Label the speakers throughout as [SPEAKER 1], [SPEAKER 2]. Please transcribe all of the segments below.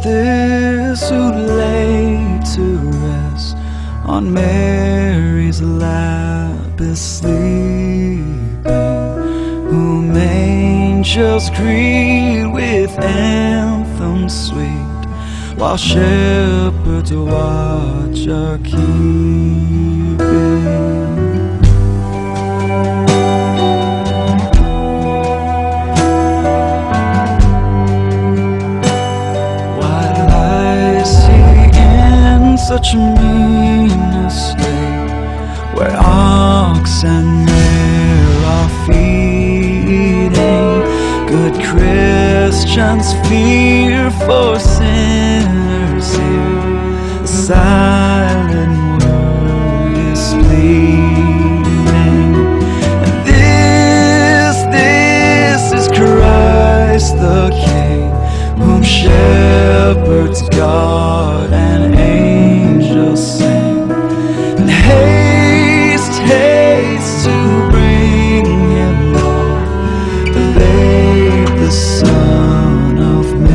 [SPEAKER 1] this who lay to rest on Mary's lap is sleeping, whom angels greet with anthems sweet, while shepherds watch are keeping. Why lies he in such mean estate, where ox and mare are feeding? Good Christians fear for sinners here, the silent word is pleading. And this is Christ the King, whom shepherds guard and angels sing. And haste, haste to bring him Lord, the babe, the Son of Mary.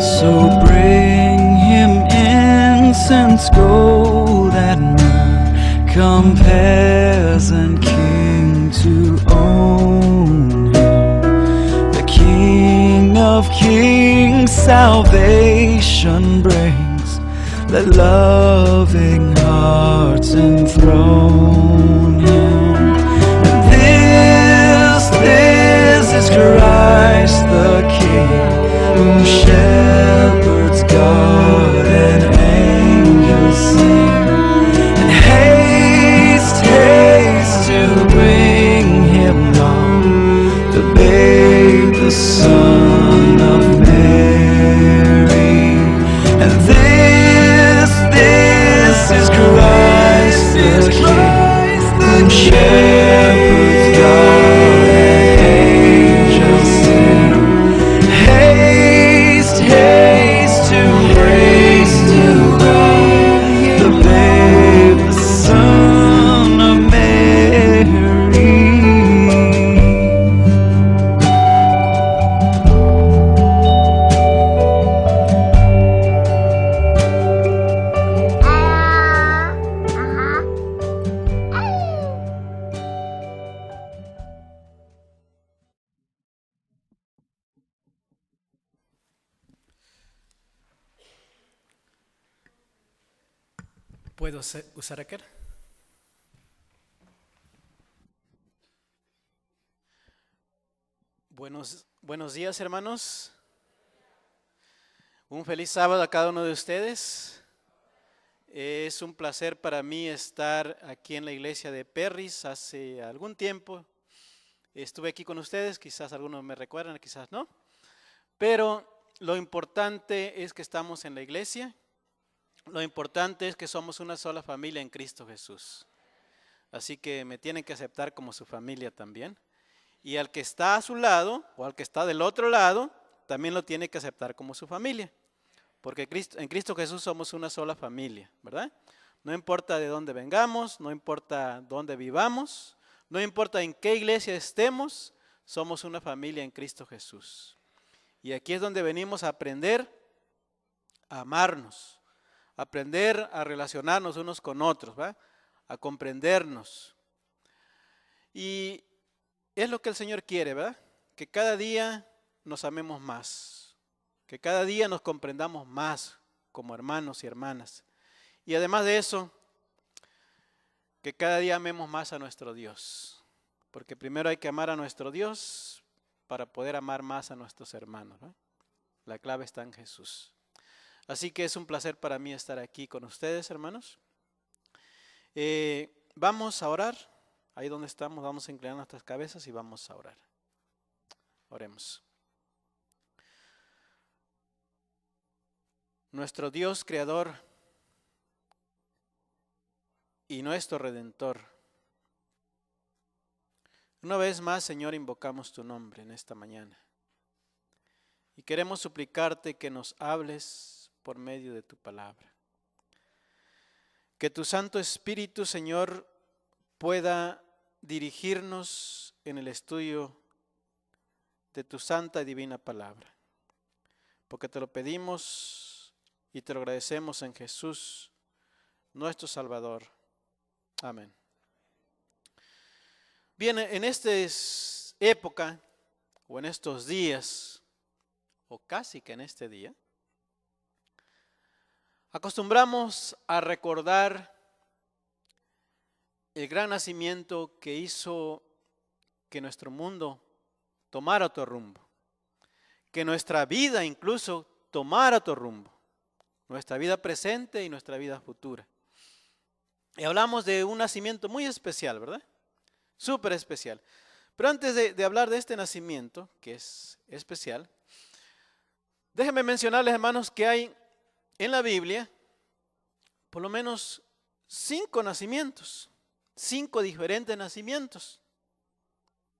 [SPEAKER 1] So bring him incense, gold and myrrh, come peasant king to own him, the King of kings salvation brings. Let loving hearts enthrone him. And this is Christ the King, whom shepherds guard and angels sing. And haste, haste to bring him Lord, the babe, the Son of Mary. And this is Christ the King, whom shepherds guard and angels sing. Haste, haste to bring the babe, the Son of Mary.
[SPEAKER 2] ¿Puedo usar aquel? Buenos días, hermanos. Un feliz sábado a cada uno de ustedes. Es un placer para mí estar aquí en la iglesia de Perris. Hace algún tiempo estuve aquí con ustedes, quizás algunos me recuerdan, quizás no. Pero lo importante es que estamos en la iglesia. Lo importante es que somos una sola familia en Cristo Jesús. Así que me tienen que aceptar como su familia también. Y al que está a su lado o al que está del otro lado, también lo tiene que aceptar como su familia. Porque en Cristo Jesús somos una sola familia, ¿verdad? No importa de dónde vengamos, no importa dónde vivamos, no importa en qué iglesia estemos, somos una familia en Cristo Jesús. Y aquí es donde venimos a aprender a amarnos, a aprender a relacionarnos unos con otros, ¿va? A comprendernos. Y es lo que el Señor quiere, ¿verdad? Que cada día nos amemos más, que cada día nos comprendamos más como hermanos y hermanas. Y además de eso, que cada día amemos más a nuestro Dios, porque primero hay que amar a nuestro Dios para poder amar más a nuestros hermanos, ¿verdad? La clave está en Jesús. Así que es un placer para mí estar aquí con ustedes, hermanos. Vamos a orar. Ahí donde estamos, vamos a inclinar nuestras cabezas y vamos a orar. Oremos. Nuestro Dios creador y nuestro Redentor, una vez más, Señor, invocamos tu nombre en esta mañana. Y queremos suplicarte que nos hables por medio de tu palabra. Que tu Santo Espíritu, Señor, pueda dirigirnos en el estudio de tu santa y divina palabra. Porque te lo pedimos y te lo agradecemos en Jesús, nuestro Salvador. Amén. Bien, en esta época, o en estos días, o casi que en este día, acostumbramos a recordar el gran nacimiento que hizo que nuestro mundo tomara otro rumbo, que nuestra vida incluso tomara otro rumbo, nuestra vida presente y nuestra vida futura. Y hablamos de un nacimiento muy especial, ¿verdad? Súper especial. Pero antes de hablar de este nacimiento, que es especial, déjenme mencionarles, hermanos, que hay en la Biblia por lo menos 5 nacimientos, 5 diferentes nacimientos,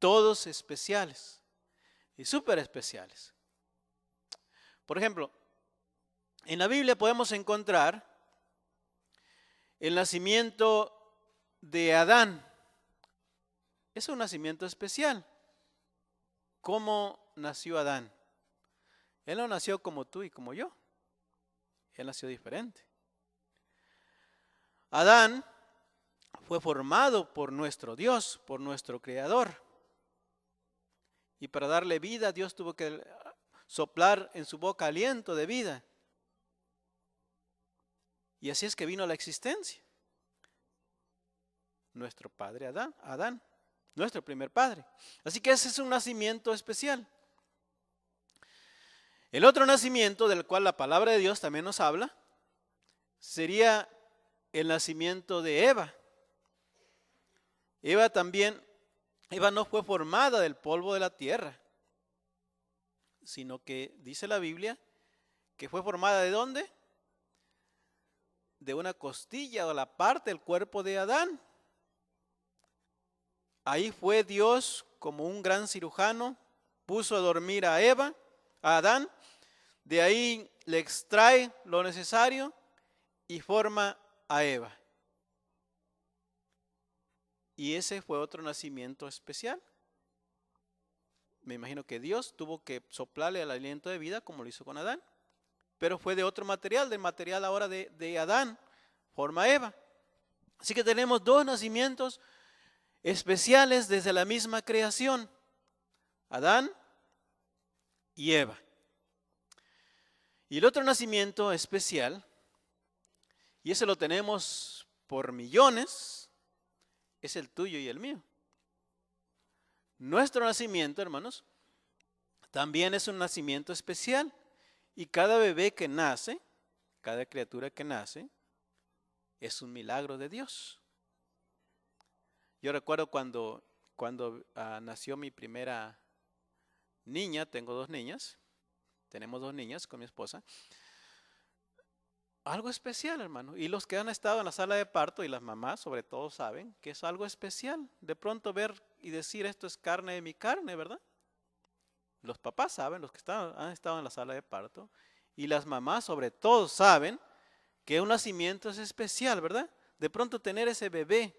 [SPEAKER 2] todos especiales y súper especiales. Por ejemplo, en la Biblia podemos encontrar el nacimiento de Adán. Es un nacimiento especial. ¿Cómo nació Adán? Él no nació como tú y como yo. Él nació diferente. Adán fue formado por nuestro Dios, por nuestro Creador. Y para darle vida, Dios tuvo que soplar en su boca aliento de vida. Y así es que vino a la existencia. Nuestro padre Adán, nuestro primer padre. Así que ese es un nacimiento especial. El otro nacimiento del cual la palabra de Dios también nos habla sería el nacimiento de Eva. Eva no fue formada del polvo de la tierra, sino que dice la Biblia que fue formada ¿de dónde? De una costilla o la parte del cuerpo de Adán. Ahí fue Dios como un gran cirujano, puso a dormir a Adán, de ahí le extrae lo necesario y forma a Eva. Y ese fue otro nacimiento especial. Me imagino que Dios tuvo que soplarle el aliento de vida como lo hizo con Adán, pero fue de otro material, del material ahora de Adán, forma Eva. Así que tenemos 2 nacimientos especiales desde la misma creación, Adán y Eva. Y el otro nacimiento especial, y ese lo tenemos por millones, es el tuyo y el mío. Nuestro nacimiento, hermanos, también es un nacimiento especial. Y cada bebé que nace, cada criatura que nace, es un milagro de Dios. Yo recuerdo cuando nació mi primera niña, tengo 2 niñas, tenemos 2 niñas con mi esposa. Algo especial, hermano. Y los que han estado en la sala de parto y las mamás sobre todo saben que es algo especial. De pronto ver y decir esto es carne de mi carne, ¿verdad? Los papás saben, los que han estado en la sala de parto. Y las mamás sobre todo saben que un nacimiento es especial, ¿verdad? De pronto tener ese bebé,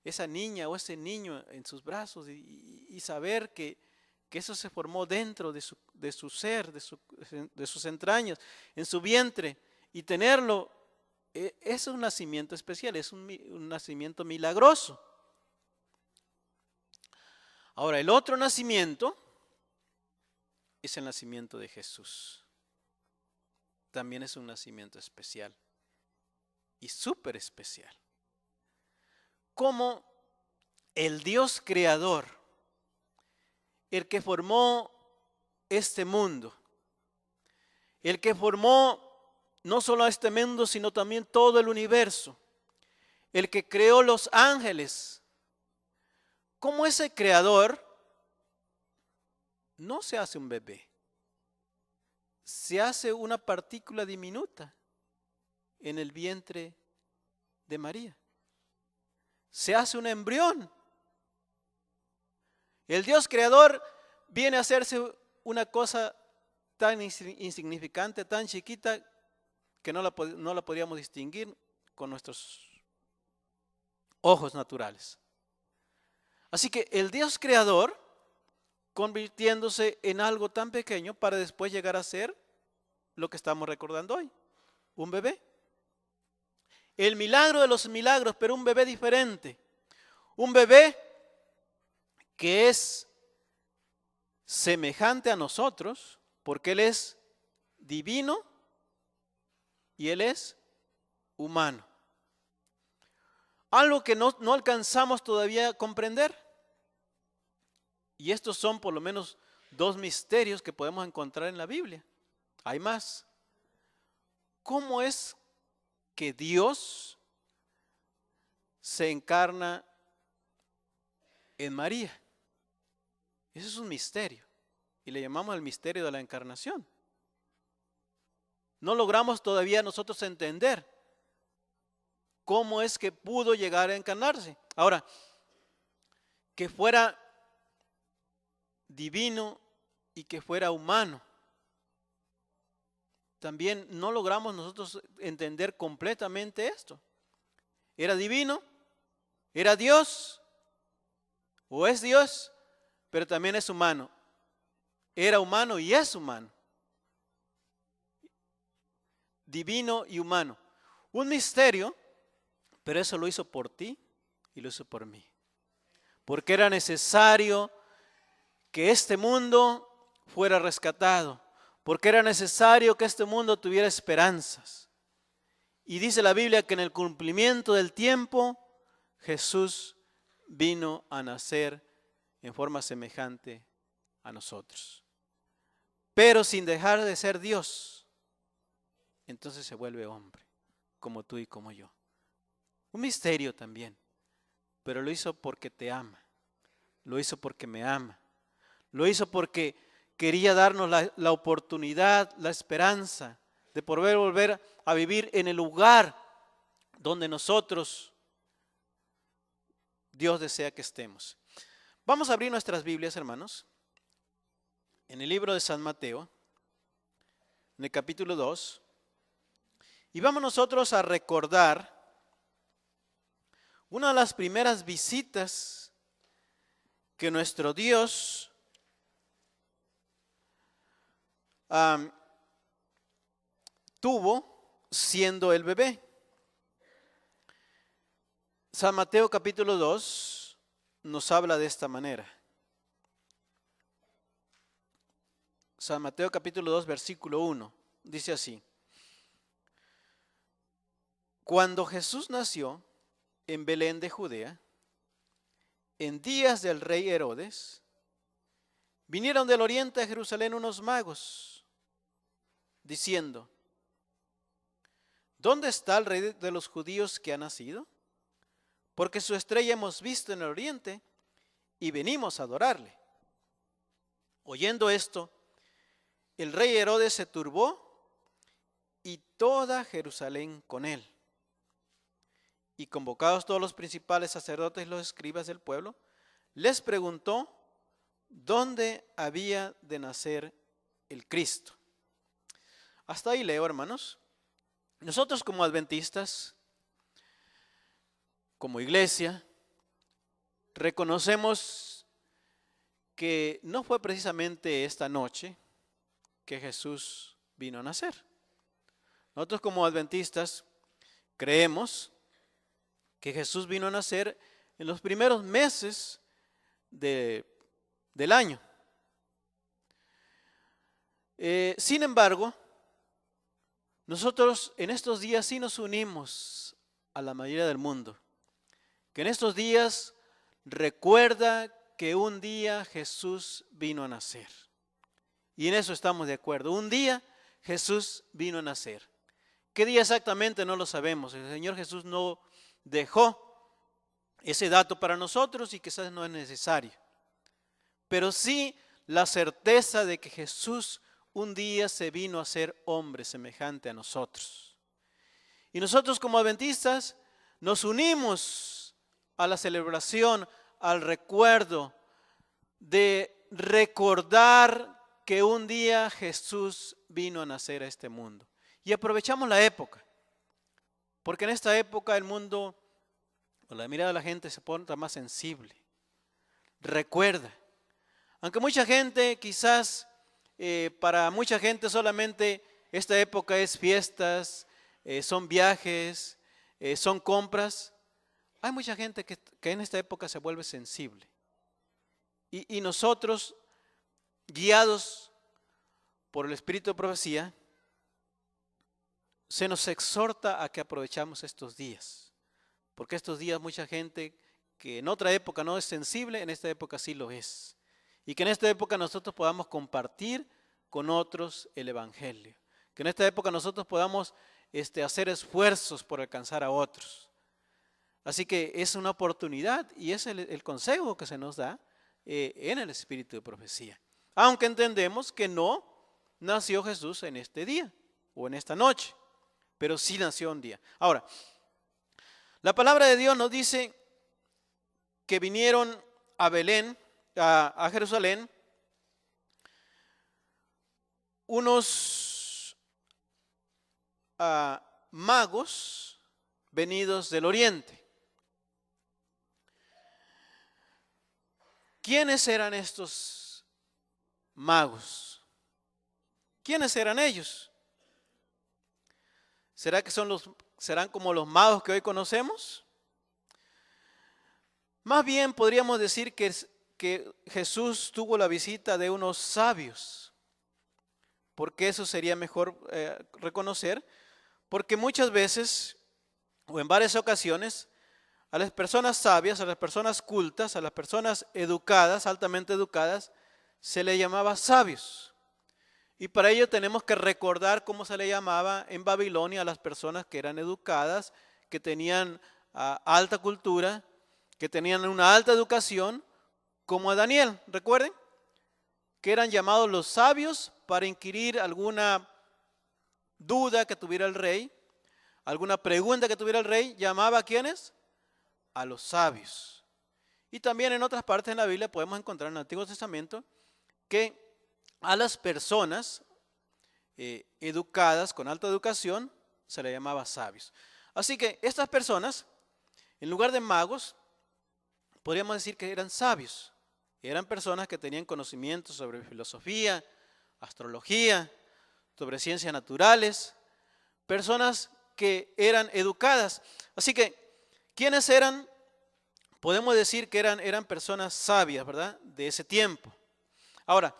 [SPEAKER 2] esa niña o ese niño en sus brazos y saber que eso se formó dentro de su ser, de sus entrañas, en su vientre, y tenerlo, es un nacimiento especial, es un nacimiento milagroso. Ahora, el otro nacimiento es el nacimiento de Jesús. También es un nacimiento especial y súper especial. Como el Dios creador, el que formó este mundo, el que formó no solo este mundo, sino también todo el universo, el que creó los ángeles, como ese creador no se hace un bebé, se hace una partícula diminuta en el vientre de María, se hace un embrión. El Dios creador viene a hacerse una cosa tan insignificante, tan chiquita, que no la podríamos distinguir con nuestros ojos naturales. Así que el Dios creador convirtiéndose en algo tan pequeño para después llegar a ser lo que estamos recordando hoy, un bebé. El milagro de los milagros, pero un bebé diferente. Un bebé que es semejante a nosotros, porque Él es divino y Él es humano. Algo que no alcanzamos todavía a comprender. Y estos son por lo menos dos misterios que podemos encontrar en la Biblia. Hay más. ¿Cómo es que Dios se encarna en María? Ese es un misterio. Y le llamamos el misterio de la encarnación. No logramos todavía nosotros entender cómo es que pudo llegar a encarnarse. Ahora, que fuera divino y que fuera humano. También no logramos nosotros entender completamente esto. Era divino, era Dios, o es Dios, pero también es humano. Era humano y es humano. Divino y humano. Un misterio, pero eso lo hizo por ti y lo hizo por mí. Porque era necesario que este mundo fuera rescatado, porque era necesario que este mundo tuviera esperanzas. Y dice la Biblia que en el cumplimiento del tiempo, Jesús vino a nacer en forma semejante a nosotros. Pero sin dejar de ser Dios, entonces se vuelve hombre, como tú y como yo. Un misterio también, pero lo hizo porque te ama, lo hizo porque me ama. Lo hizo porque quería darnos la oportunidad, la esperanza de poder volver a vivir en el lugar donde nosotros, Dios desea que estemos. Vamos a abrir nuestras Biblias, hermanos, en el libro de San Mateo, en el capítulo 2, y vamos nosotros a recordar una de las primeras visitas que nuestro Dios tuvo siendo el bebé. San Mateo capítulo 2 nos habla de esta manera. San Mateo capítulo 2 versículo 1 dice así: Cuando Jesús nació en Belén de Judea, en días del rey Herodes, vinieron del oriente a Jerusalén unos magos, diciendo: ¿Dónde está el rey de los judíos que ha nacido? Porque su estrella hemos visto en el oriente y venimos a adorarle. Oyendo esto, el rey Herodes se turbó y toda Jerusalén con él. Y convocados todos los principales sacerdotes y los escribas del pueblo, les preguntó dónde había de nacer el Cristo. Hasta ahí leo, hermanos. Nosotros como adventistas, como iglesia, reconocemos que no fue precisamente esta noche que Jesús vino a nacer. Nosotros como adventistas creemos que Jesús vino a nacer en los primeros meses del año. Sin embargo, nosotros en estos días sí nos unimos a la mayoría del mundo, que en estos días recuerda que un día Jesús vino a nacer. Y en eso estamos de acuerdo. Un día Jesús vino a nacer. ¿Qué día exactamente? No lo sabemos. El Señor Jesús no dejó ese dato para nosotros y quizás no es necesario. Pero sí la certeza de que Jesús un día se vino a ser hombre semejante a nosotros. Y nosotros como adventistas nos unimos a la celebración, al recuerdo de recordar que un día Jesús vino a nacer a este mundo. Y aprovechamos la época Porque en esta época el mundo, o la mirada de la gente se pone más sensible. Recuerda, aunque mucha gente quizás, para mucha gente solamente esta época es fiestas, son viajes, son compras, hay mucha gente que en esta época se vuelve sensible. Y nosotros, guiados por el Espíritu de Profecía, se nos exhorta a que aprovechamos estos días. Porque estos días mucha gente que en otra época no es sensible, en esta época sí lo es. Y que en esta época nosotros podamos compartir con otros el Evangelio. Que en esta época nosotros podamos hacer esfuerzos por alcanzar a otros. Así que es una oportunidad y es el consejo que se nos da en el Espíritu de Profecía. Aunque entendemos que no nació Jesús en este día o en esta noche, pero sí nació un día. Ahora, la palabra de Dios nos dice que vinieron a Belén, a Jerusalén, unos magos venidos del oriente. ¿Quiénes eran estos magos? ¿Quiénes eran ellos? ¿Será que serán como los magos que hoy conocemos? Más bien podríamos decir que Jesús tuvo la visita de unos sabios, porque eso sería mejor reconocer, porque muchas veces, o en varias ocasiones, a las personas sabias, a las personas cultas, a las personas educadas, altamente educadas, se le llamaba sabios. Y para ello tenemos que recordar cómo se le llamaba en Babilonia a las personas que eran educadas, que tenían alta cultura, que tenían una alta educación, como a Daniel. Recuerden que eran llamados los sabios para inquirir alguna duda que tuviera el rey, alguna pregunta que tuviera el rey. ¿Llamaba a quiénes? A los sabios. Y también en otras partes de la Biblia podemos encontrar en el Antiguo Testamento que a las personas educadas, con alta educación, se le llamaba sabios. Así que estas personas, en lugar de magos, podríamos decir que eran sabios. Eran personas que tenían conocimientos sobre filosofía, astrología, sobre ciencias naturales, personas que eran educadas. Así que, ¿quiénes eran? Podemos decir que eran personas sabias, ¿verdad? De ese tiempo. Ahora,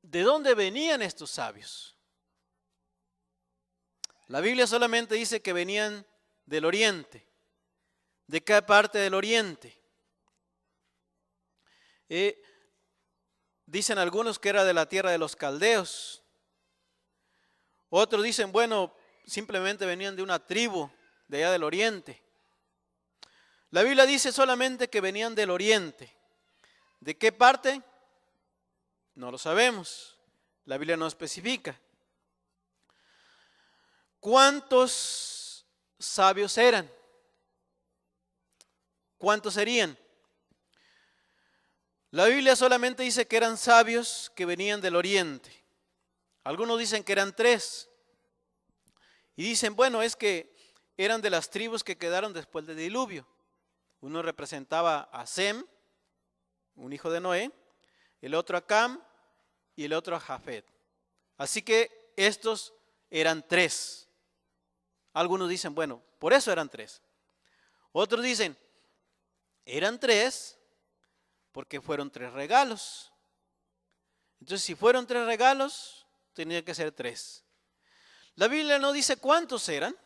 [SPEAKER 2] ¿de dónde venían estos sabios? La Biblia solamente dice que venían del oriente. ¿De qué parte del oriente? Dicen algunos que era de la tierra de los caldeos. Otros dicen, bueno, simplemente venían de una tribu de allá del oriente. La Biblia dice solamente que venían del oriente. ¿De qué parte? No lo sabemos. La Biblia no especifica. ¿Cuántos sabios eran? ¿Cuántos serían? La Biblia solamente dice que eran sabios que venían del oriente. Algunos dicen que eran 3. Y dicen, bueno, es que eran de las tribus que quedaron después del diluvio. Uno representaba a Sem, un hijo de Noé, el otro a Cam y el otro a Jafet. Así que estos eran 3. Algunos dicen, bueno, por eso eran 3. Otros dicen, eran 3 porque fueron 3 regalos. Entonces, si fueron 3 regalos, tenía que ser 3. La Biblia no dice cuántos eran,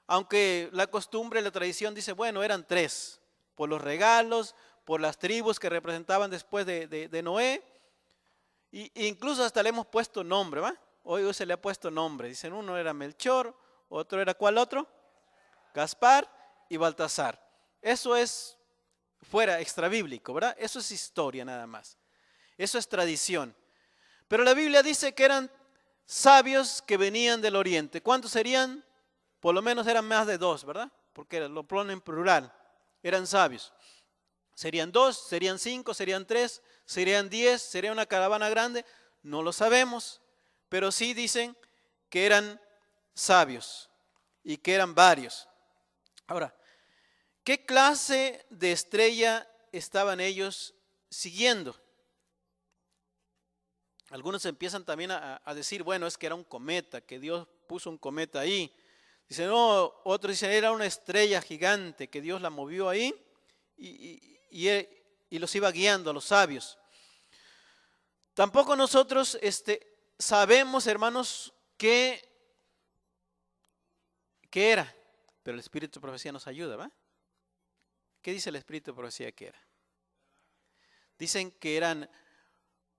[SPEAKER 2] aunque la costumbre, la tradición dice, bueno, eran 3, por los regalos, por las tribus que representaban después de Noé, e incluso hasta le hemos puesto nombre, ¿va? Hoy se le ha puesto nombre, dicen uno era Melchor, otro era ¿cuál otro? Gaspar y Baltasar. Eso es fuera extrabíblico, ¿verdad? Eso es historia nada más, eso es tradición. Pero la Biblia dice que eran sabios que venían del oriente. ¿Cuántos serían? Por lo menos eran más de 2, ¿verdad? Porque lo ponen en plural. Eran sabios. ¿Serían 2? ¿Serían 5? ¿Serían 3? ¿Serían 10? ¿Sería una caravana grande? No lo sabemos. Pero sí dicen que eran sabios. y que eran varios. Ahora, ¿qué clase de estrella estaban ellos siguiendo? Algunos empiezan también a decir, bueno, es que era un cometa, que Dios puso un cometa ahí. Dicen, no, otros dicen, era una estrella gigante, que Dios la movió ahí y los iba guiando a los sabios. Tampoco nosotros sabemos, hermanos, qué era, pero el Espíritu de Profecía nos ayuda, ¿va? ¿Qué dice el Espíritu de Profecía que era? Dicen que eran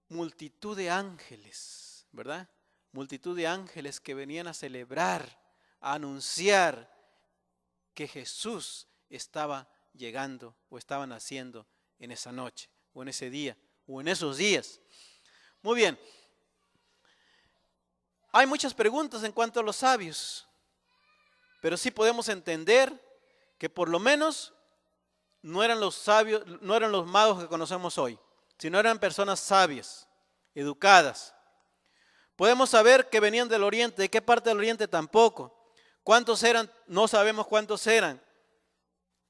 [SPEAKER 2] multitud de ángeles, ¿verdad? Multitud de ángeles que venían a celebrar, a anunciar que Jesús estaba llegando o estaba naciendo en esa noche, o en ese día, o en esos días. Muy bien. Hay muchas preguntas en cuanto a los sabios, pero sí podemos entender que por lo menos no eran los sabios, no eran los magos que conocemos hoy, sino eran personas sabias, educadas. Podemos saber que venían del oriente. ¿De qué parte del oriente? Tampoco. ¿Cuántos eran? No sabemos cuántos eran.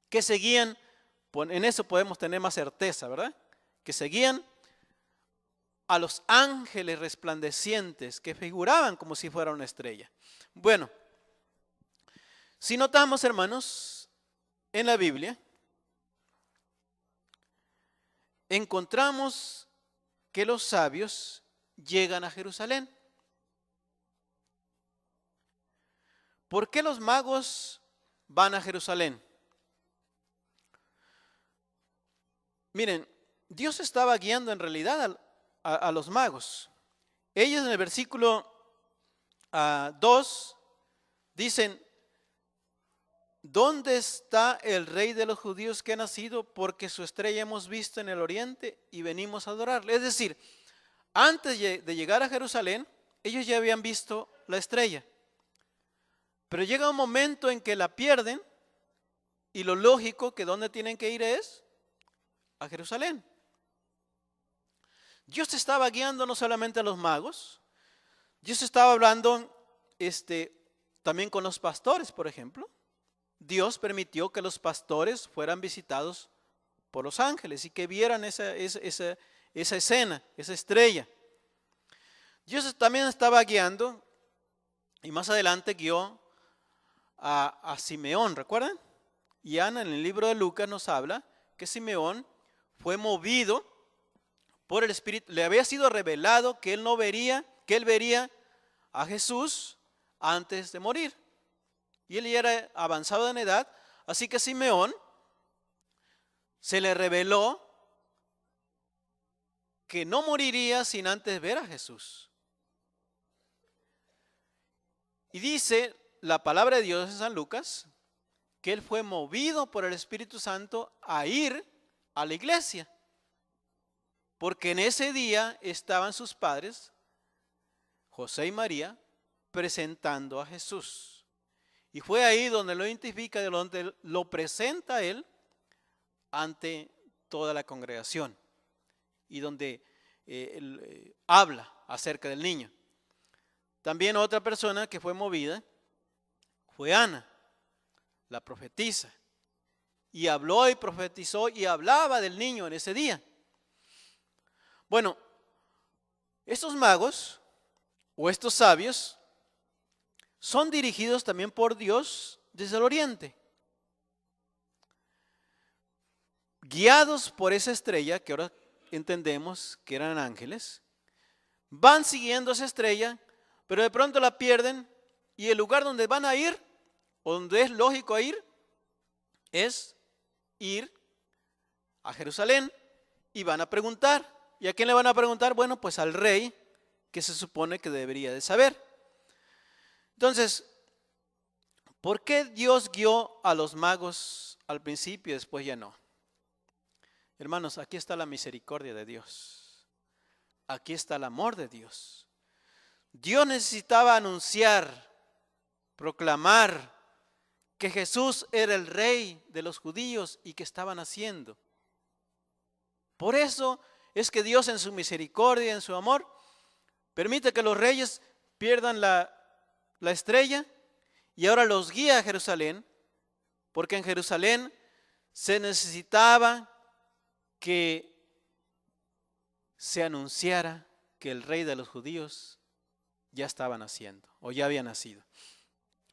[SPEAKER 2] ¿Qué seguían? En eso podemos tener más certeza, ¿verdad? Que seguían a los ángeles resplandecientes que figuraban como si fuera una estrella. Bueno, si notamos, hermanos, en la Biblia, encontramos que los sabios llegan a Jerusalén. ¿Por qué los magos van a Jerusalén? Miren, Dios estaba guiando en realidad a los magos. Ellos en el versículo 2 dicen, ¿dónde está el rey de los judíos que ha nacido? Porque su estrella hemos visto en el oriente y venimos a adorarle. Es decir, antes de llegar a Jerusalén, ellos ya habían visto la estrella. Pero llega un momento en que la pierden y lo lógico que donde tienen que ir es a Jerusalén. Dios estaba guiando no solamente a los magos, Dios estaba hablando también con los pastores, por ejemplo. Dios permitió que los pastores fueran visitados por los ángeles y que vieran esa escena, esa estrella. Dios también estaba guiando y más adelante guió a Simeón, ¿recuerdan? Y Ana en el libro de Lucas nos habla que Simeón fue movido por el Espíritu. Le había sido revelado que él vería a Jesús antes de morir. Y él ya era avanzado en edad, así que Simeón se le reveló que no moriría sin antes ver a Jesús. Y dice la palabra de Dios en San Lucas que él fue movido por el Espíritu Santo a ir a la iglesia, porque en ese día estaban sus padres, José y María, presentando a Jesús. Y fue ahí donde lo identifica, donde lo presenta a él ante toda la congregación y donde él habla acerca del niño. También otra persona que fue movida fue Ana, la profetisa, y habló y profetizó y hablaba del niño en ese día. Bueno, estos magos o estos sabios son dirigidos también por Dios desde el oriente. Guiados por esa estrella, que ahora entendemos que eran ángeles, van siguiendo esa estrella, pero de pronto la pierden y el lugar donde van a ir, o donde es lógico ir, es ir a Jerusalén y van a preguntar. ¿Y a quién le van a preguntar? Bueno, pues al rey que se supone que debería de saber. Entonces, ¿por qué Dios guió a los magos al principio y después ya no? Hermanos, aquí está la misericordia de Dios. Aquí está el amor de Dios. Dios necesitaba anunciar, proclamar que Jesús era el rey de los judíos y que estaba naciendo. Por eso es que Dios en su misericordia, en su amor, permite que los reyes pierdan la estrella y ahora los guía a Jerusalén, porque en Jerusalén se necesitaba que se anunciara que el rey de los judíos ya estaba naciendo o ya había nacido.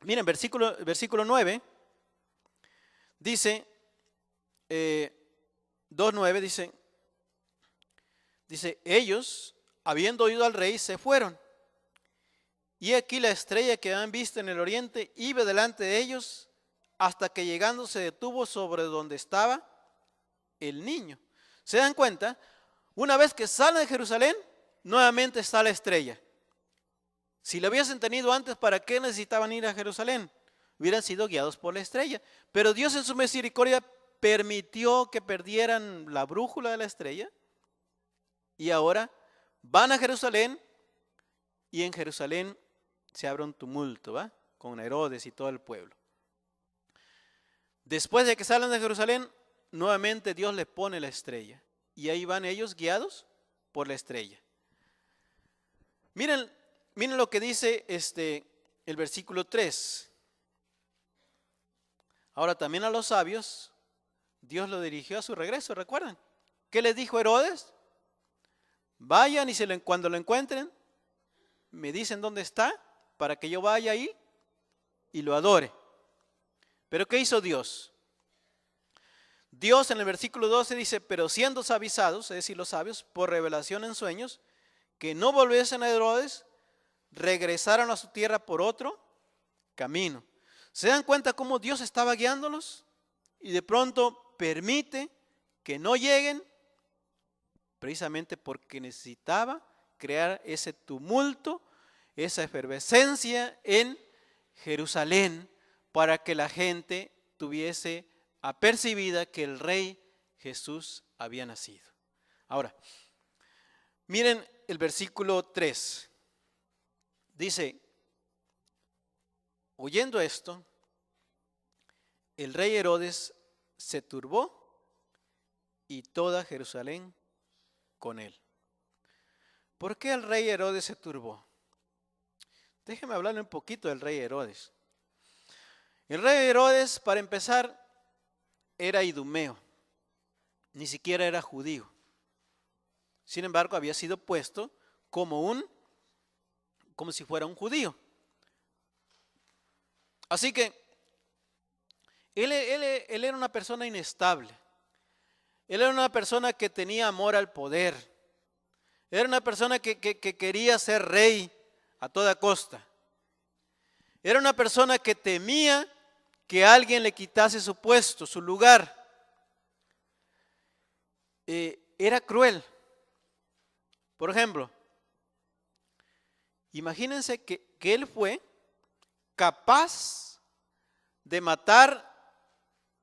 [SPEAKER 2] Miren, versículo 9 dice, 2:9 dice, ellos, habiendo oído al rey, se fueron. Y aquí la estrella que habían visto en el oriente iba delante de ellos hasta que llegando se detuvo sobre donde estaba el niño. ¿Se dan cuenta? Una vez que salen de Jerusalén, nuevamente está la estrella. Si lo hubiesen tenido antes, ¿para qué necesitaban ir a Jerusalén? Hubieran sido guiados por la estrella. Pero Dios en su misericordia permitió que perdieran la brújula de la estrella. Y ahora van a Jerusalén y en Jerusalén se abre un tumulto, ¿va? Con Herodes y todo el pueblo. Después de que salen de Jerusalén, nuevamente Dios les pone la estrella. Y ahí van ellos guiados por la estrella. Miren lo que dice el versículo 3. Ahora también a los sabios, Dios lo dirigió a su regreso, ¿recuerdan? ¿Qué les dijo Herodes? Vayan y cuando lo encuentren, me dicen dónde está, para que yo vaya ahí y lo adore. ¿Pero qué hizo Dios? Dios en el versículo 12 dice, pero siendo avisados, es decir, los sabios, por revelación en sueños, que no volviesen a Herodes, regresaron a su tierra por otro camino. ¿Se dan cuenta cómo Dios estaba guiándolos? Y de pronto permite que no lleguen, precisamente porque necesitaba crear ese tumulto, esa efervescencia en Jerusalén, para que la gente tuviese apercibida que el rey Jesús había nacido. Ahora, miren el versículo 3. Dice, oyendo esto, el rey Herodes se turbó y toda Jerusalén con él. ¿Por qué el rey Herodes se turbó? Déjeme hablarle un poquito del rey Herodes. El rey Herodes, para empezar, era idumeo, ni siquiera era judío. Sin embargo, había sido puesto como si fuera un judío. Así que él era una persona inestable. Él era una persona que tenía amor al poder. Era una persona que quería ser rey a toda costa. Era una persona que temía que alguien le quitase su puesto, su lugar. Era cruel. Por ejemplo, imagínense que él fue capaz de matar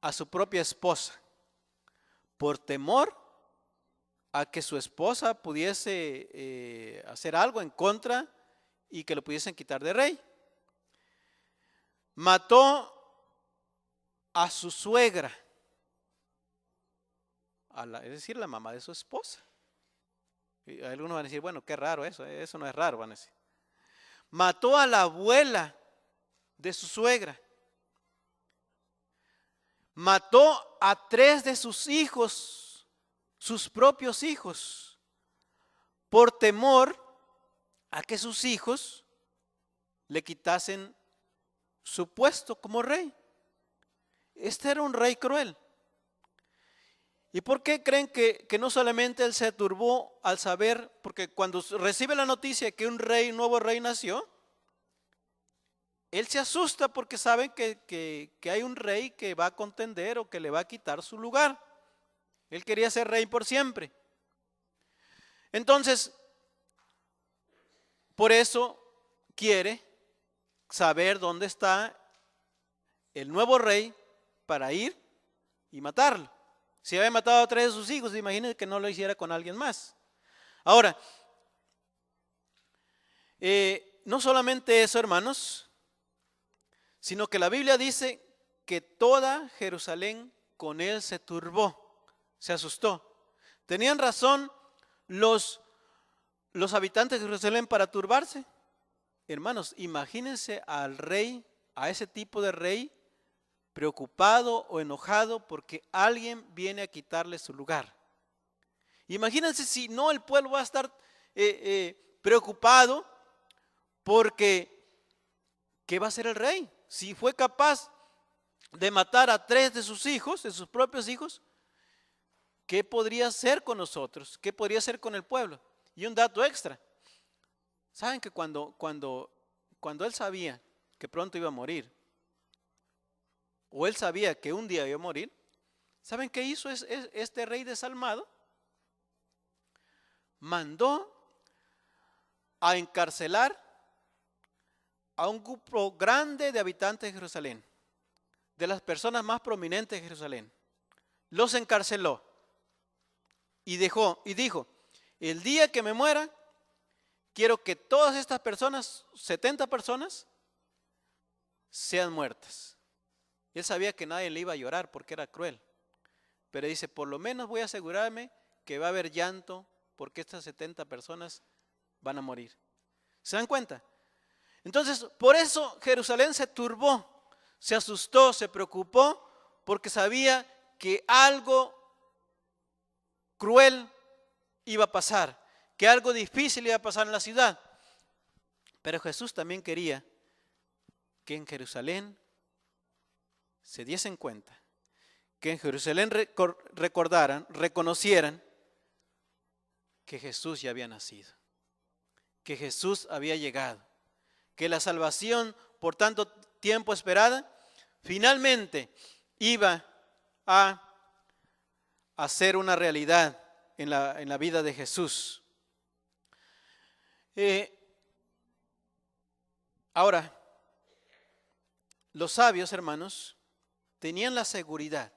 [SPEAKER 2] a su propia esposa por temor a que su esposa pudiese hacer algo en contra y que lo pudiesen quitar de rey. Mató a su suegra, es decir, la mamá de su esposa. Y algunos van a decir, bueno, qué raro eso no es raro, van a decir. Mató a la abuela de su suegra. Mató a 3 de sus hijos, sus propios hijos, por temor a que sus hijos le quitasen su puesto como rey. Este era un rey cruel. ¿Y por qué creen que no solamente él se turbó al saber? Porque cuando recibe la noticia que un nuevo rey nació, él se asusta porque sabe que hay un rey que va a contender o que le va a quitar su lugar. Él quería ser rey por siempre. Entonces, por eso quiere saber dónde está el nuevo rey para ir y matarlo. Si había matado a 3 de sus hijos, imagínense que no lo hiciera con alguien más. Ahora, no solamente eso, hermanos, sino que la Biblia dice que toda Jerusalén con él se turbó, se asustó. ¿Tenían razón los habitantes de Jerusalén para turbarse? Hermanos, imagínense al rey a ese tipo de rey preocupado o enojado porque alguien viene a quitarle su lugar. Imagínense si no, el pueblo va a estar preocupado porque ¿qué va a hacer el rey? Si fue capaz de matar a 3 de sus hijos, de sus propios hijos, ¿qué podría hacer con nosotros? ¿Qué podría hacer con el pueblo? Y un dato extra. ¿Saben que cuando él sabía que pronto iba a morir, o él sabía que un día iba a morir, ¿saben qué hizo este rey desalmado? Mandó a encarcelar a un grupo grande de habitantes de Jerusalén, de las personas más prominentes de Jerusalén. Los encarceló y dijo, el día que me muera, quiero que todas estas personas, 70 personas, sean muertas. Él sabía que nadie le iba a llorar porque era cruel, pero dice, por lo menos voy a asegurarme que va a haber llanto porque estas 70 personas van a morir. ¿Se dan cuenta? Entonces, por eso Jerusalén se turbó, se asustó, se preocupó, porque sabía que algo cruel iba a pasar, que algo difícil iba a pasar en la ciudad. Pero Jesús también quería que en Jerusalén se diesen cuenta, que en Jerusalén recordaran, reconocieran que Jesús ya había nacido, que Jesús había llegado, que la salvación por tanto tiempo esperada finalmente iba a hacer una realidad en la vida de Jesús. Ahora, los sabios, hermanos, tenían la seguridad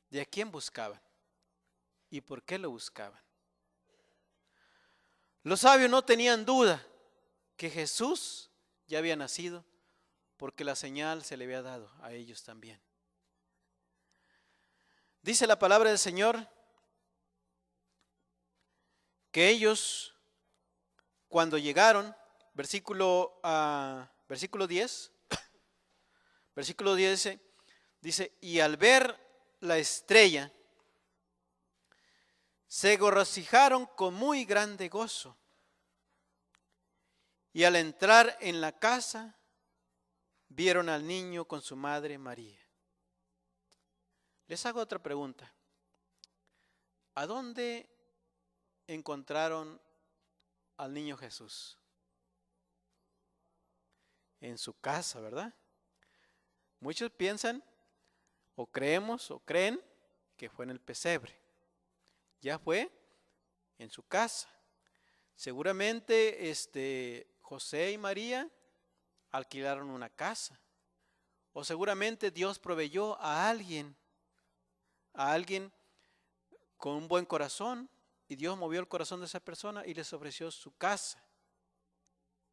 [SPEAKER 2] de a quién buscaban y por qué lo buscaban. Los sabios no tenían duda que Jesús ya había nacido porque la señal se le había dado a ellos también. Dice la palabra del Señor que ellos, cuando llegaron, versículo 10, dice, y al ver la estrella, se regocijaron con muy grande gozo. Y al entrar en la casa, vieron al niño con su madre María. Les hago otra pregunta. ¿A dónde encontraron al niño Jesús? En su casa, ¿verdad? Muchos piensan, o creemos, o creen que fue en el pesebre. Ya fue en su casa. Seguramente José y María alquilaron una casa. O seguramente Dios proveyó a alguien con un buen corazón, y Dios movió el corazón de esa persona y les ofreció su casa.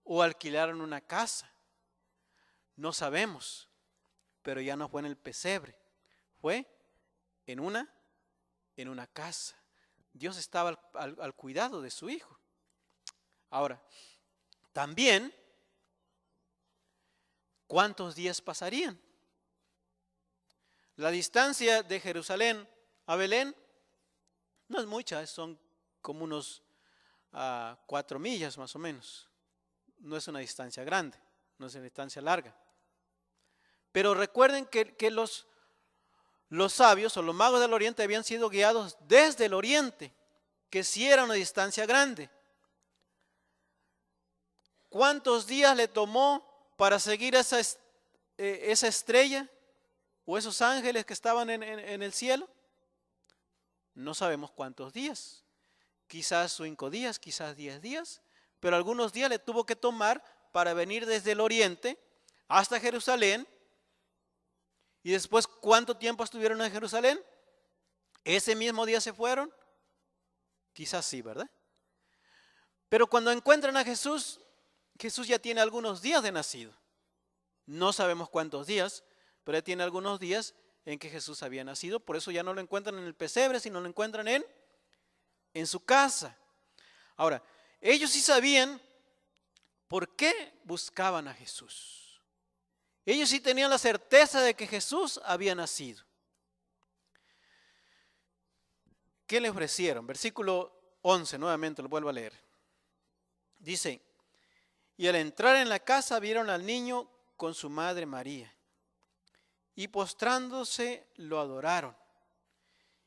[SPEAKER 2] O alquilaron una casa. No sabemos, pero ya no fue en el pesebre, fue en una casa. Dios estaba al cuidado de su hijo. Ahora, también, ¿cuántos días pasarían? La distancia de Jerusalén a Belén no es mucha, son como unos 4 millas más o menos. No es una distancia grande, no es una distancia larga. Pero recuerden que los sabios o los magos del oriente habían sido guiados desde el oriente, que sí era una distancia grande. ¿Cuántos días le tomó para seguir esa estrella o esos ángeles que estaban en el cielo? No sabemos cuántos días. Quizás 5 días, quizás 10 días, pero algunos días le tuvo que tomar para venir desde el oriente hasta Jerusalén. Y después, ¿cuánto tiempo estuvieron en Jerusalén? ¿Ese mismo día se fueron? Quizás sí, ¿verdad? Pero cuando encuentran a Jesús, Jesús ya tiene algunos días de nacido. No sabemos cuántos días, pero ya tiene algunos días en que Jesús había nacido. Por eso ya no lo encuentran en el pesebre, sino lo encuentran en su casa. Ahora, ellos sí sabían por qué buscaban a Jesús. Ellos sí tenían la certeza de que Jesús había nacido. ¿Qué le ofrecieron? Versículo 11, nuevamente lo vuelvo a leer. Dice, y al entrar en la casa vieron al niño con su madre María, y postrándose lo adoraron.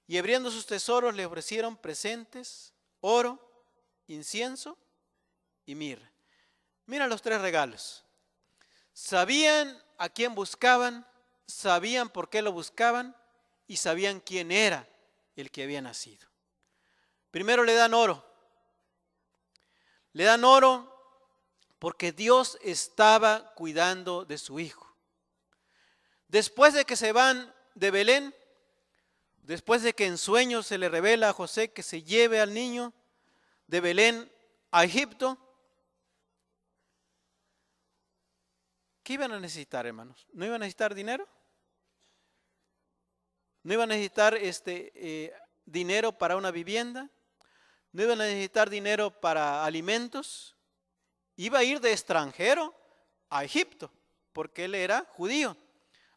[SPEAKER 2] Y abriendo sus tesoros le ofrecieron presentes, oro, incienso y mirra. Mira los 3 regalos. Sabían a quién buscaban, sabían por qué lo buscaban y sabían quién era el que había nacido. Primero le dan oro. Le dan oro porque Dios estaba cuidando de su hijo. Después de que se van de Belén, después de que en sueños se le revela a José que se lleve al niño de Belén a Egipto, ¿qué iban a necesitar, hermanos? ¿No iban a necesitar dinero? ¿No iban a necesitar dinero para una vivienda? ¿No iban a necesitar dinero para alimentos? Iba a ir de extranjero a Egipto, porque él era judío.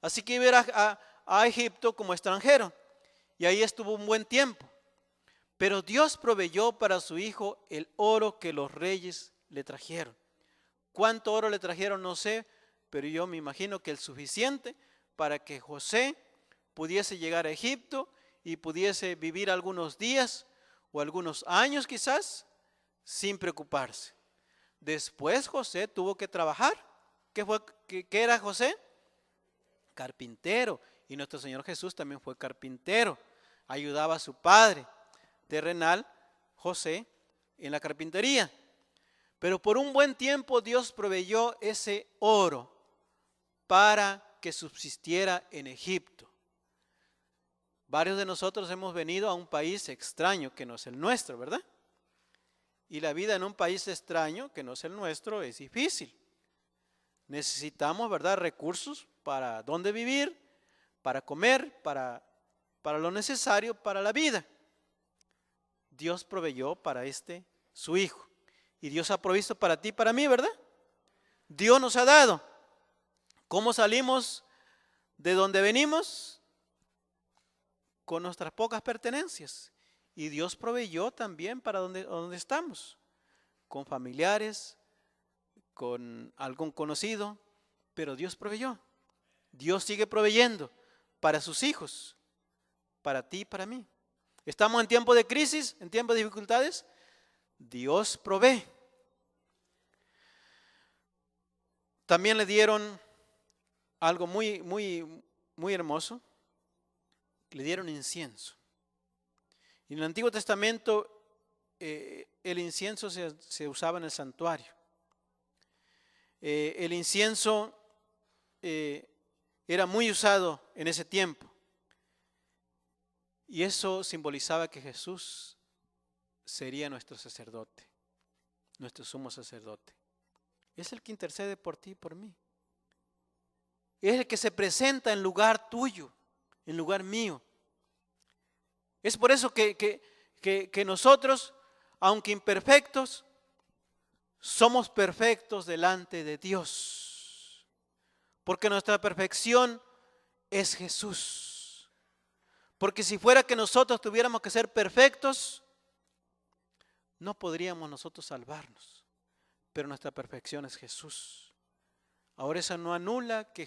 [SPEAKER 2] Así que iba a ir a Egipto como extranjero. Y ahí estuvo un buen tiempo. Pero Dios proveyó para su hijo el oro que los reyes le trajeron. ¿Cuánto oro le trajeron? No sé, pero yo me imagino que el suficiente para que José pudiese llegar a Egipto y pudiese vivir algunos días o algunos años quizás sin preocuparse. Después José tuvo que trabajar. ¿Qué era José? Carpintero. Y nuestro Señor Jesús también fue carpintero. Ayudaba a su padre terrenal, José, en la carpintería. Pero por un buen tiempo Dios proveyó ese oro para que subsistiera en Egipto. Varios de nosotros hemos venido a un país extraño que no es el nuestro, ¿verdad? Y la vida en un país extraño que no es el nuestro es difícil. Necesitamos, ¿verdad?, recursos para dónde vivir, para comer, para lo necesario para la vida. Dios proveyó para su hijo. Y Dios ha provisto para ti y para mí, ¿verdad? Dios nos ha dado. ¿Cómo salimos de donde venimos? Con nuestras pocas pertenencias. Y Dios proveyó también para donde estamos. Con familiares, con algún conocido, pero Dios proveyó. Dios sigue proveyendo para sus hijos, para ti y para mí. Estamos en tiempo de crisis, en tiempo de dificultades. Dios provee. También le dieron algo muy, muy, muy hermoso. Le dieron incienso. En el Antiguo Testamento el incienso se usaba en el santuario. El incienso era muy usado en ese tiempo. Y eso simbolizaba que Jesús sería nuestro sacerdote, nuestro sumo sacerdote. Es el que intercede por ti y por mí. Es el que se presenta en lugar tuyo, en lugar mío. Es por eso que nosotros, aunque imperfectos, somos perfectos delante de Dios. Porque nuestra perfección es Jesús. Porque si fuera que nosotros tuviéramos que ser perfectos, no podríamos nosotros salvarnos. Pero nuestra perfección es Jesús. Ahora eso no anula que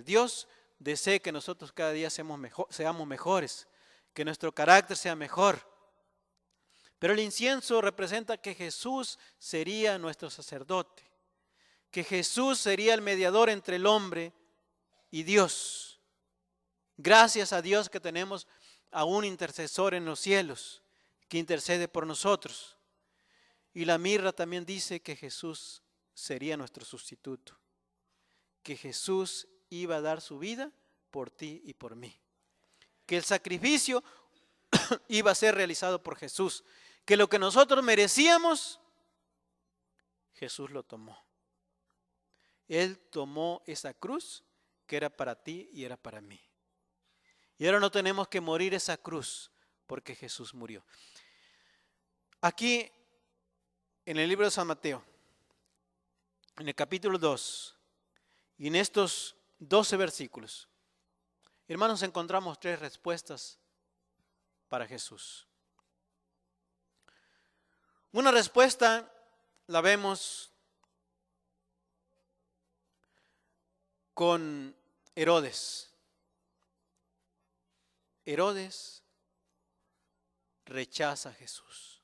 [SPEAKER 2] Dios desee que nosotros cada día seamos mejores, que nuestro carácter sea mejor. Pero el incienso representa que Jesús sería nuestro sacerdote, que Jesús sería el mediador entre el hombre y Dios. Gracias a Dios que tenemos a un intercesor en los cielos que intercede por nosotros. Y la mirra también dice que Jesús sería nuestro sustituto, que Jesús iba a dar su vida por ti y por mí, que el sacrificio iba a ser realizado por Jesús, que lo que nosotros merecíamos, Jesús lo tomó. Él tomó esa cruz que era para ti y era para mí. Y ahora no tenemos que morir esa cruz porque Jesús murió. Aquí en el libro de San Mateo, en el capítulo 2 Y en estos 12 versículos, hermanos, encontramos 3 respuestas para Jesús. Una respuesta la vemos con Herodes. Herodes rechaza a Jesús.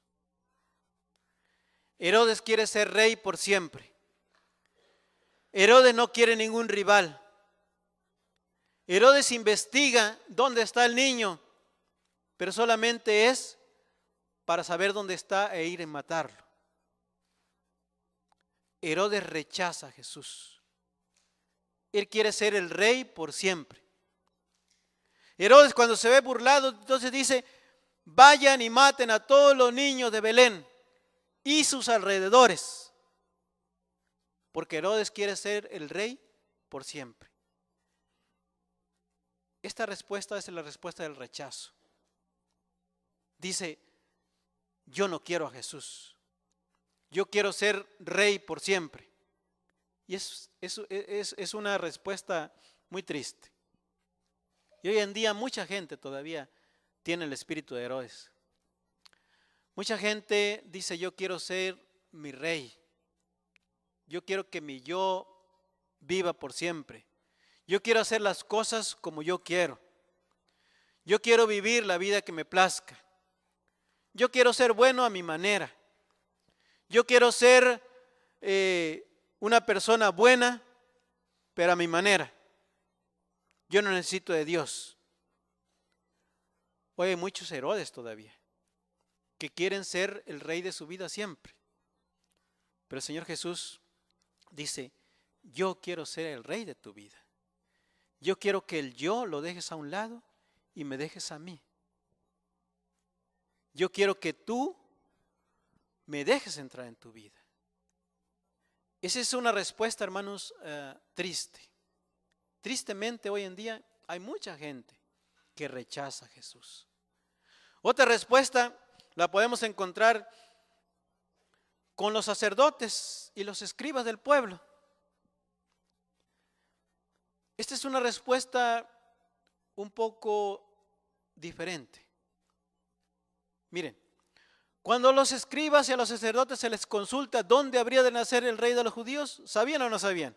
[SPEAKER 2] Herodes quiere ser rey por siempre. Herodes no quiere ningún rival. Herodes investiga dónde está el niño, pero solamente es para saber dónde está e ir a matarlo. Herodes rechaza a Jesús. Él quiere ser el rey por siempre. Herodes, cuando se ve burlado, entonces dice: vayan y maten a todos los niños de Belén y sus alrededores, porque Herodes quiere ser el rey por siempre. Esta respuesta es la respuesta del rechazo. Dice: yo no quiero a Jesús, yo quiero ser rey por siempre. Y es una respuesta muy triste. Y hoy en día mucha gente todavía tiene el espíritu de Herodes. Mucha gente dice: yo quiero ser mi rey, yo quiero que mi yo viva por siempre, yo quiero hacer las cosas como yo quiero vivir la vida que me plazca, yo quiero ser bueno a mi manera, yo quiero ser una persona buena, pero a mi manera. Yo no necesito de Dios. Hoy hay muchos Herodes todavía que quieren ser el rey de su vida siempre. Pero el Señor Jesús dice: yo quiero ser el rey de tu vida. Yo quiero que el yo lo dejes a un lado y me dejes a mí. Yo quiero que tú me dejes entrar en tu vida. Esa es una respuesta, hermanos, triste. Tristemente hoy en día hay mucha gente que rechaza a Jesús. Otra respuesta la podemos encontrar con los sacerdotes y los escribas del pueblo. Esta es una respuesta un poco diferente. Miren, cuando a los escribas y a los sacerdotes se les consulta dónde habría de nacer el rey de los judíos, ¿sabían o no sabían?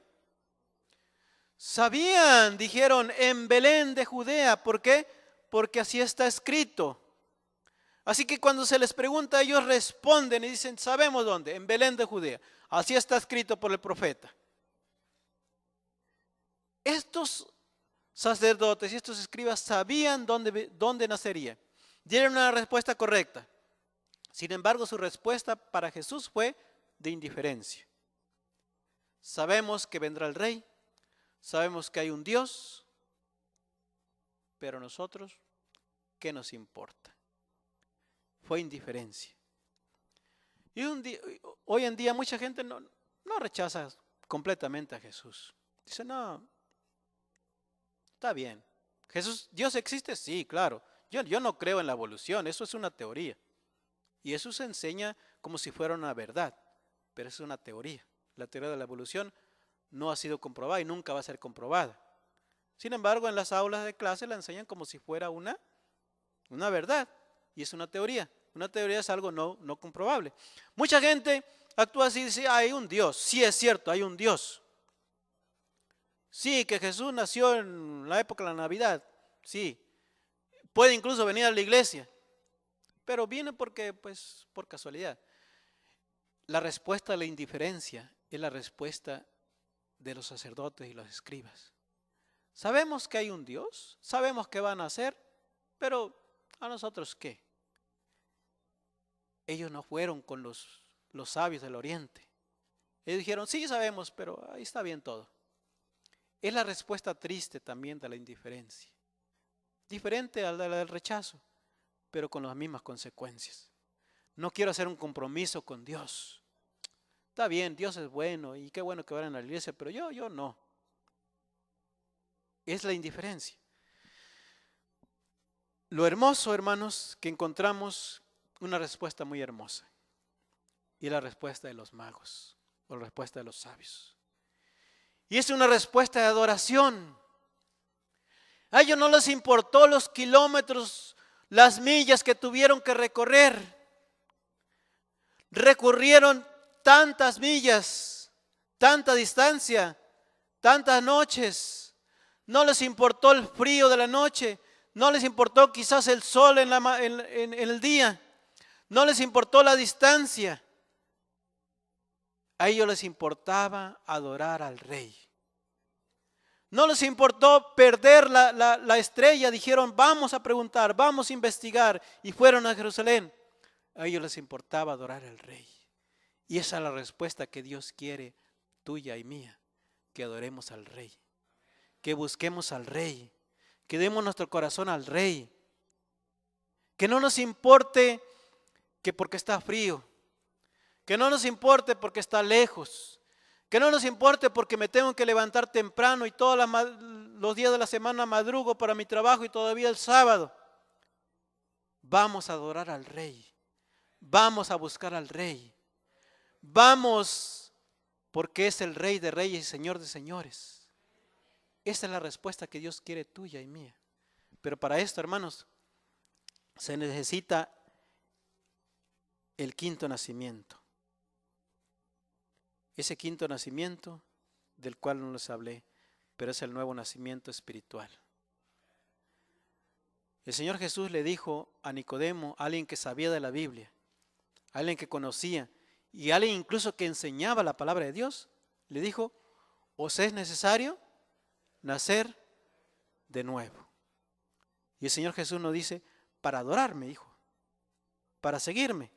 [SPEAKER 2] Sabían, dijeron: en Belén de Judea. ¿Por qué? Porque así está escrito. Así que cuando se les pregunta, ellos responden y dicen: sabemos dónde, en Belén de Judea. Así está escrito por el profeta. Estos sacerdotes y estos escribas sabían dónde nacería. Dieron una respuesta correcta. Sin embargo, su respuesta para Jesús fue de indiferencia. Sabemos que vendrá el rey. Sabemos que hay un Dios, pero nosotros, ¿qué nos importa? Fue indiferencia. Y hoy en día mucha gente no rechaza completamente a Jesús. Dice: no, está bien. Jesús, ¿Dios existe? Sí, claro. Yo no creo en la evolución, eso es una teoría. Y eso se enseña como si fuera una verdad, pero es una teoría. La teoría de la evolución no ha sido comprobada y nunca va a ser comprobada. Sin embargo, en las aulas de clase la enseñan como si fuera una verdad, y es una teoría. Una teoría es algo no comprobable. Mucha gente actúa así y dice: hay un Dios. Sí, es cierto, hay un Dios. Sí, que Jesús nació en la época de la Navidad. Sí, puede incluso venir a la iglesia, pero viene porque, pues, por casualidad. La respuesta a la indiferencia es la respuesta de los sacerdotes y los escribas. Sabemos que hay un Dios, sabemos que va a nacer, pero ¿a nosotros qué? Ellos no fueron con los sabios del oriente. Ellos dijeron: sí, sabemos, pero ahí está bien todo. Es la respuesta triste también de la indiferencia. Diferente a la del rechazo, pero con las mismas consecuencias. No quiero hacer un compromiso con Dios. Está bien, Dios es bueno y qué bueno que vayan a la iglesia, pero yo no. Es la indiferencia. Lo hermoso, hermanos, que encontramos una respuesta muy hermosa. Y la respuesta de los magos, o la respuesta de los sabios. Y es una respuesta de adoración. A ellos no les importó los kilómetros, las millas que tuvieron que recorrer. Recorrieron tantas millas, tanta distancia, tantas noches. No les importó el frío de la noche. No les importó quizás el sol en el día. No les importó la distancia. A ellos les importaba adorar al Rey. No les importó perder la estrella. Dijeron, vamos a preguntar, vamos a investigar. Y fueron a Jerusalén. A ellos les importaba adorar al Rey. Y esa es la respuesta que Dios quiere, tuya y mía. Que adoremos al Rey. Que busquemos al Rey. Que demos nuestro corazón al Rey. Que no nos importe que porque está frío. Que no nos importe porque está lejos. Que no nos importe porque me tengo que levantar temprano y todos los días de la semana madrugo para mi trabajo y todavía el sábado. Vamos a adorar al Rey. Vamos a buscar al Rey. Vamos porque es el Rey de reyes y Señor de señores. Esa es la respuesta que Dios quiere tuya y mía. Pero para esto, hermanos, se necesita el quinto nacimiento. Ese quinto nacimiento del cual no les hablé, pero es el nuevo nacimiento espiritual. El Señor Jesús le dijo a Nicodemo, alguien que sabía de la Biblia, alguien que conocía y alguien incluso que enseñaba la palabra de Dios, le dijo, os es necesario nacer de nuevo. Y el Señor Jesús nos dice, para adorarme, hijo, para seguirme,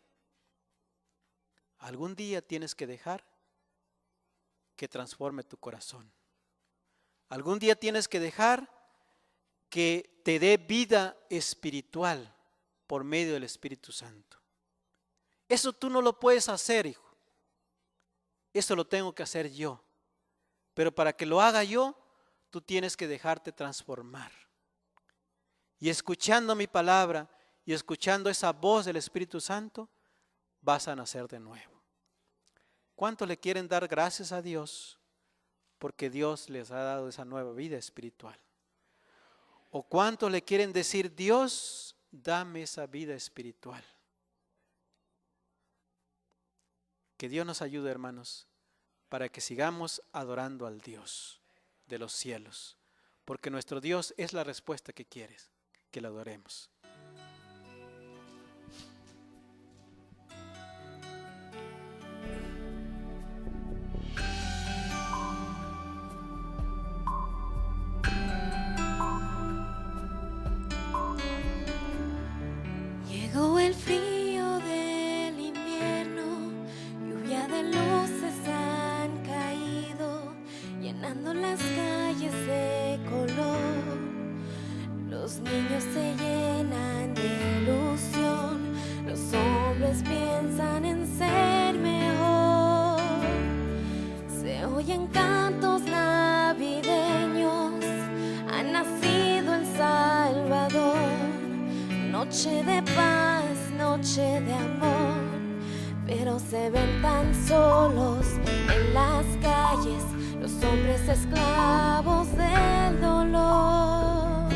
[SPEAKER 2] algún día tienes que dejar que transforme tu corazón. Algún día tienes que dejar que te dé vida espiritual por medio del Espíritu Santo. Eso tú no lo puedes hacer, hijo. Eso lo tengo que hacer yo. Pero para que lo haga yo, tú tienes que dejarte transformar. Y escuchando mi palabra y escuchando esa voz del Espíritu Santo, vas a nacer de nuevo. ¿Cuántos le quieren dar gracias a Dios porque Dios les ha dado esa nueva vida espiritual? ¿O cuántos le quieren decir, Dios, dame esa vida espiritual? Que Dios nos ayude, hermanos, para que sigamos adorando al Dios de los cielos, porque nuestro Dios es la respuesta que quieres, que le adoremos.
[SPEAKER 3] Llegó el frío del invierno, lluvia de luces han caído, llenando las calles de color. Los niños se llenan de ilusión, los hombres piensan en ser mejor. Se oyen cantos navideños, ha nacido el Salvador. Noche de paz, noche de amor, pero se ven tan solos en las calles, los hombres esclavos del dolor.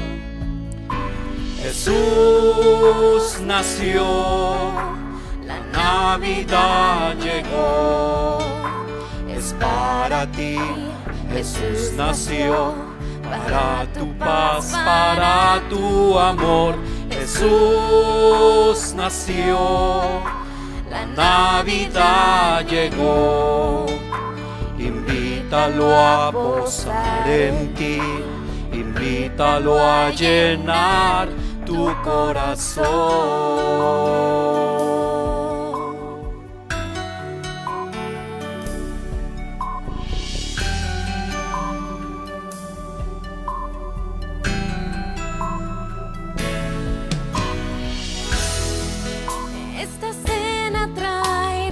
[SPEAKER 1] Jesús nació, la Navidad llegó, es para ti, Jesús nació, para tu paz, para tu amor. Jesús nació, la Navidad llegó, invítalo a posar en ti, invítalo a llenar tu corazón.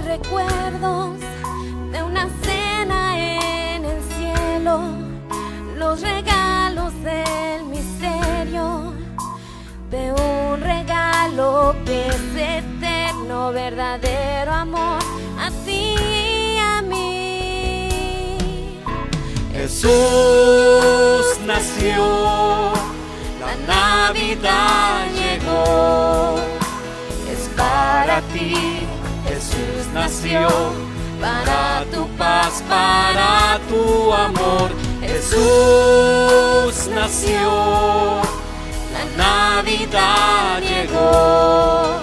[SPEAKER 3] Recuerdos de una cena en el cielo, los regalos del misterio, de un regalo que es eterno, verdadero amor a ti y a mí.
[SPEAKER 1] Jesús nació, la Navidad llegó. Es para ti, Jesús nació, para tu paz, para tu amor. Jesús nació, la Navidad llegó.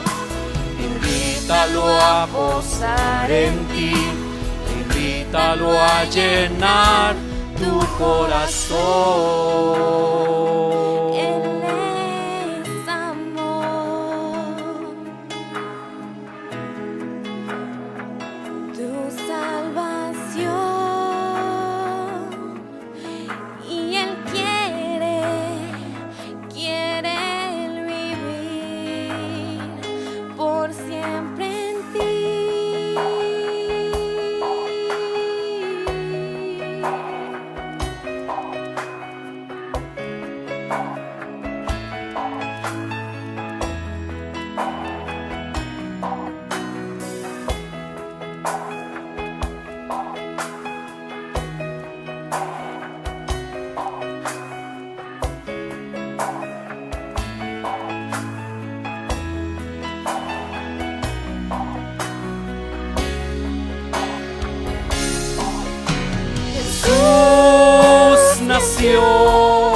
[SPEAKER 1] Invítalo a posar en ti, invítalo a llenar tu corazón.
[SPEAKER 3] Él es amor, tu salvación, y Él quiere Él vivir por siempre en ti.
[SPEAKER 1] Jesús nació,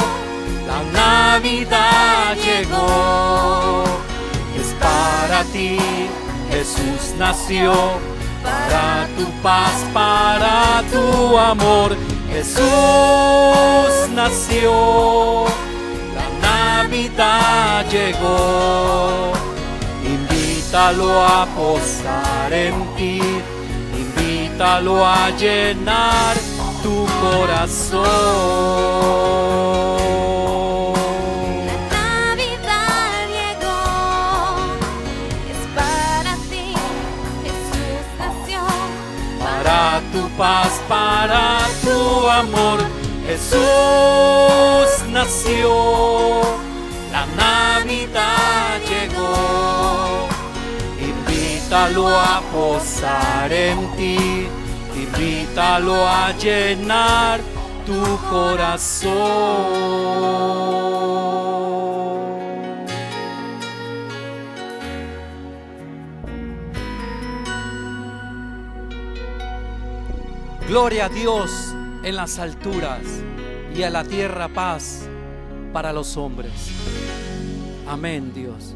[SPEAKER 1] la Navidad llegó. Es para ti, Jesús nació, para tu paz, para tu amor. Jesús nació, la Navidad llegó. Invítalo a posar en ti, invítalo a llenar tu corazón.
[SPEAKER 3] La Navidad llegó, es para ti, Jesús nació,
[SPEAKER 1] Para tu paz, para tu amor. Jesús nació, la Navidad llegó. Invítalo a posar en ti, invítalo a llenar tu corazón. Gloria a Dios en las alturas y a la tierra paz para los hombres. Amén, Dios.